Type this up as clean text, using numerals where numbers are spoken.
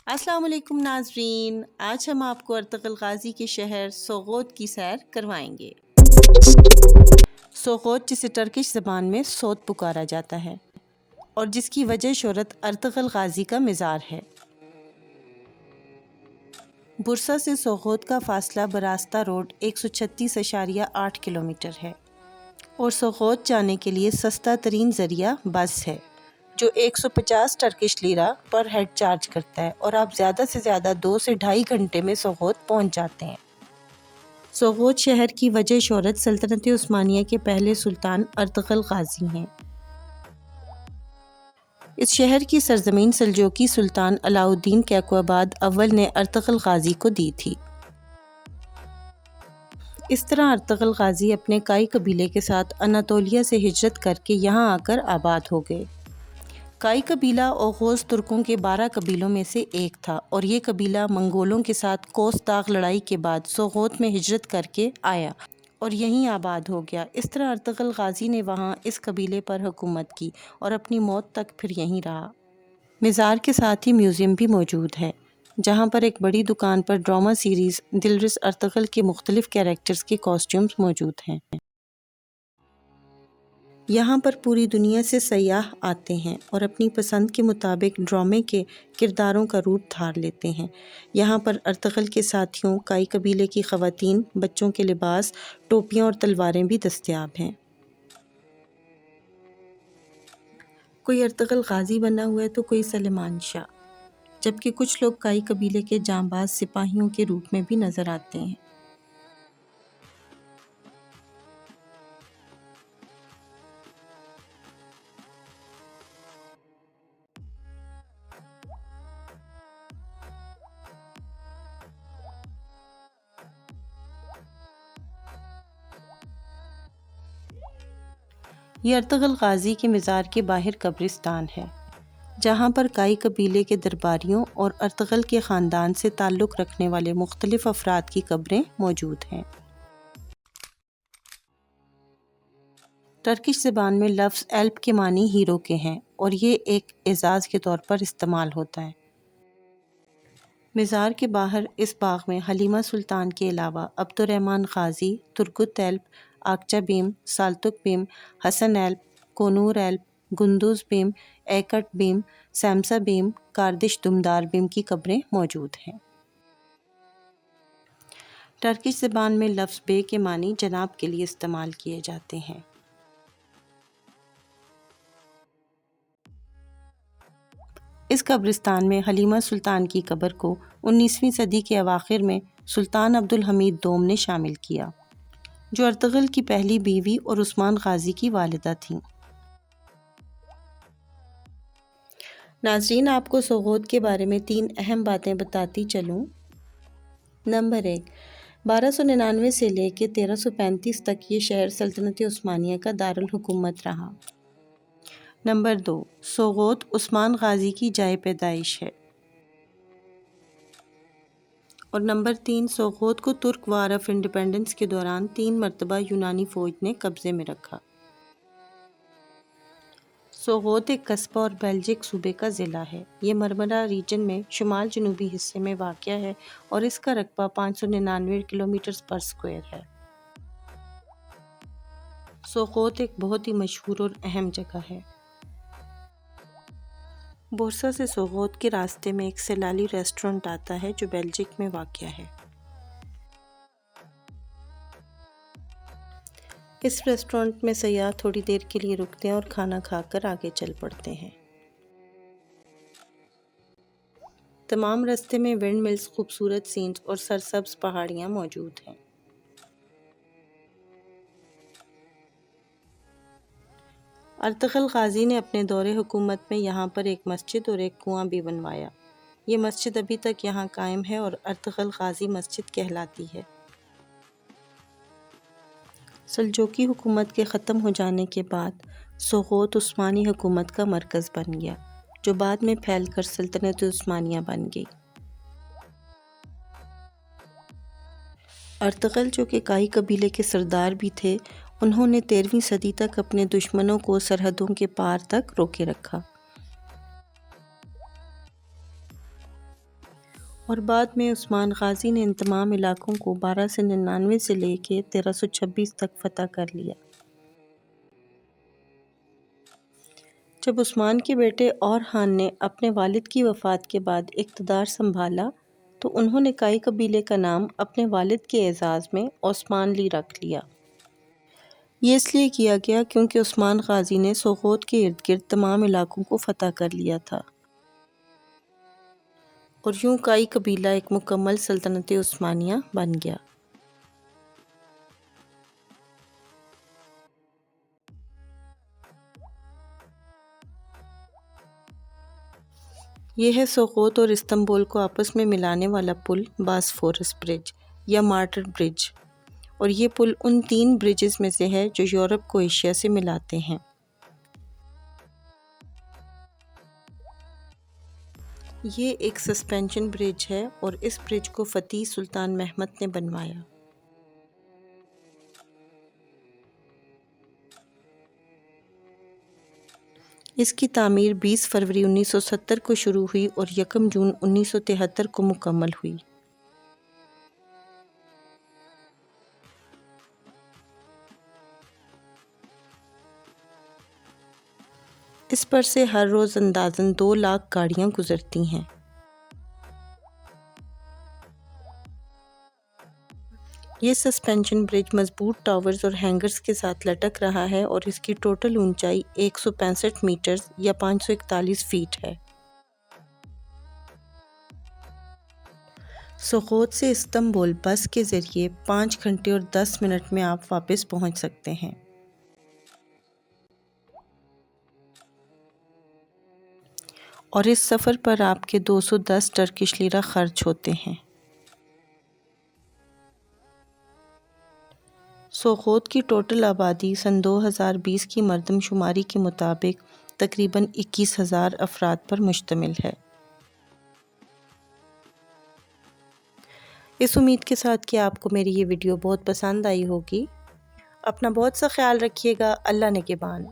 अस्सलाम वालेकुम नाजरीन, आज हम आपको अर्तगल गाजी के शहर सोगोत की सैर करवाएंगे। सोगोत जिसे टर्किश ज़बान में सोत पुकारा जाता है और जिसकी वजह शोहरत अर्तगल गाजी का मिज़ार है। बुरसा से सोगोत का फासला बरास्ता रोड 136.8 किलोमीटर है और सोगोत जाने के लिए सस्ता तरीन ज़रिया बस है जो 150 टर्किश लीरा पर हेड चार्ज करता है और आप ज़्यादा से ज़्यादा 2 से ढाई घंटे में सोगोत पहुंच जाते हैं। सोगोत शहर की वजह शोहरत सल्तनत उस्मानिया के पहले सुल्तान अर्तगल गाजी हैं। इस शहर की सरजमीन सल्जूकी सुल्तान अलाउद्दीन कैकुबाद अव्वल ने अर्तगल गाजी को दी थी। इस तरह अर्तगल गाजी अपने काई कबीले के साथ अनातोलिया से हिजरत करके यहाँ आकर आबाद हो गए। काई कबीला ओगोज़ तुर्कों के 12 कबीलों में से एक था और ये कबीला मंगोलों के साथ कोसदाग लड़ाई के बाद सोगोत में हिजरत करके आया और यहीं आबाद हो गया। इस तरह अर्तगल गाजी ने वहाँ इस कबीले पर हुकूमत की और अपनी मौत तक फिर यहीं रहा। मज़ार के साथ ही म्यूज़ियम भी मौजूद है जहाँ पर एक बड़ी दुकान पर ड्रामा सीरीज़ दिलरिस अर्तगल के मुख्तलिफ़ कैरेक्टर्स के कॉस्ट्यूम्स मौजूद हैं। यहाँ पर पूरी दुनिया से सयाह आते हैं और अपनी पसंद के मुताबिक ड्रामे के किरदारों का रूप धार लेते हैं। यहाँ पर अर्तगल के साथियों, काई कबीले की ख़वातीन, बच्चों के लिबास, टोपियाँ और तलवारें भी दस्तयाब हैं। कोई अर्तगल गाजी बना हुआ है तो कोई सलेमान शाह, जबकि कुछ लोग काई कबीले के जांबाज सिपाहियों के रूप में भी नज़र आते हैं। ये अर्तगल गाजी के मज़ार के बाहर कब्रिस्तान है जहाँ पर काई कबीले के दरबारियों और अर्तगल के ख़ानदान से ताल्लुक़ रखने वाले मुख्तलिफ़ अफराद की कब्रें मौजूद हैं। टर्किश ज़बान में लफ्ज़ एल्प के मानी हीरो के हैं और ये एक एज़ाज़ के तौर पर इस्तेमाल होता है। मज़ार के बाहर इस बाग में हलीमा सुल्तान के अलावा अब्दुर्रहमान गाजी, Turgut एल्प, आकचा beam, साल्तुक beam, Hasan एल्प, Konur एल्प, गुंदुज़ beam, एकट बीम, सैमसा बीम, कार्दिश दुमदार बीम की कब्रें मौजूद हैं। टर्किश ज़बान में लफ्ज़ बे के मानी जनाब के लिए इस्तेमाल किए जाते हैं। इस कब्रिस्तान में हलीमा सुल्तान की कब्र को 19वीं सदी के अवाखिर में सुल्तान अब्दुल हमीद दोम ने शामिल किया, जो अर्तगल की पहली बीवी और उस्मान गाजी की वालिदा थीं। नाज़रीन, आपको सोगोत के बारे में 3 अहम बातें बताती चलूँ। नंबर 1, 1299 से लेकर 1335 तक ये शहर सल्तनत उस्मानिया का दारुल हुकूमत रहा। नंबर 2, सोगोत उस्मान गाजी की जाए पैदाइश है। और नंबर 3, सोगोत को तुर्क वार ऑफ इंडिपेंडेंस के दौरान 3 मरतबा यूनानी फ़ौज ने कब्ज़े में रखा। सोगोत एक कस्बा और बेल्जिक सूबे का ज़िला है। ये मरमरा रीजन में शुमाल जनूबी हिस्से में वाक़या है और इसका रकबा 599 किलोमीटर पर स्क्वायर है। सोगोत एक बहुत ही मशहूर और अहम जगह है। बुरसा से सोगोत के रास्ते में एक सेलाली रेस्टोरेंट आता है जो बेल्जिक में वाक़या है। इस रेस्टोरेंट में सयाह थोड़ी देर के लिए रुकते हैं और खाना खाकर आगे चल पड़ते हैं। तमाम रास्ते में विंड मिल्स, खूबसूरत सीन्स और सरसब्ज पहाड़ियाँ मौजूद हैं। अर्तगल गाजी ने अपने दौरे हुकूमत में यहाँ पर एक मस्जिद और एक कुआं भी बनवाया। ये मस्जिद अभी तक यहाँ कायम है और अर्तगल गाजी मस्जिद कहलाती है। सल्जूकी हुकूमत के ख़त्म हो जाने के बाद सोगोत उस्मानी हुकूमत का मरकज़ बन गया, जो बाद में फैलकर सल्तनत उस्मानिया बन गई। अर्तगल, जो कि काई कबीले के सरदार भी थे, उन्होंने 13वीं सदी तक अपने दुश्मनों को सरहदों के पार तक रोके रखा। اور بعد میں عثمان غازی نے ان تمام علاقوں کو 1299 سے لے کے 1326 تک فتح کر لیا۔ جب عثمان کے بیٹے اورحان نے اپنے والد کی وفات کے بعد اقتدار سنبھالا تو انہوں نے کائی قبیلے کا نام اپنے والد کے اعزاز میں عثمان لی رکھ لیا۔ یہ اس لیے کیا گیا کیونکہ عثمان غازی نے سوغوت کے ارد گرد تمام علاقوں کو فتح کر لیا تھا، اور یوں کائی قبیلہ ایک مکمل سلطنت عثمانیہ بن گیا۔ یہ ہے سوغوت اور استنبول کو آپس میں ملانے والا پل باسفورس برج یا مارٹر برج، اور یہ پل ان 3 برجز میں سے ہے جو یورپ کو ایشیا سے ملاتے ہیں۔ یہ ایک سسپینشن برج ہے اور اس برج کو فتح سلطان محمد نے بنوایا۔ اس کی تعمیر 20 فروری 1970 کو شروع ہوئی اور 1 جون 1973 کو مکمل ہوئی۔ اس پر سے ہر روز اندازاً 2 لاکھ گاڑیاں گزرتی ہیں۔ یہ سسپینشن برج مضبوط ٹاورز اور ہینگرز کے ساتھ لٹک رہا ہے اور اس کی ٹوٹل اونچائی 165 میٹرز یا 541 فیٹ ہے۔ سوغوت سے استنبول بس کے ذریعے 5 گھنٹے اور 10 منٹ میں آپ واپس پہنچ سکتے ہیں۔ اور اس سفر پر آپ کے 210 ٹرکش لیرہ خرچ ہوتے ہیں۔ سوغوت کی ٹوٹل آبادی سن 2020 کی مردم شماری کے مطابق تقریباً 21,000 افراد پر مشتمل ہے۔ اس امید کے ساتھ کہ آپ کو میری یہ ویڈیو بہت پسند آئی ہوگی۔ اپنا بہت سا خیال رکھیے گا۔ اللہ نگہبان۔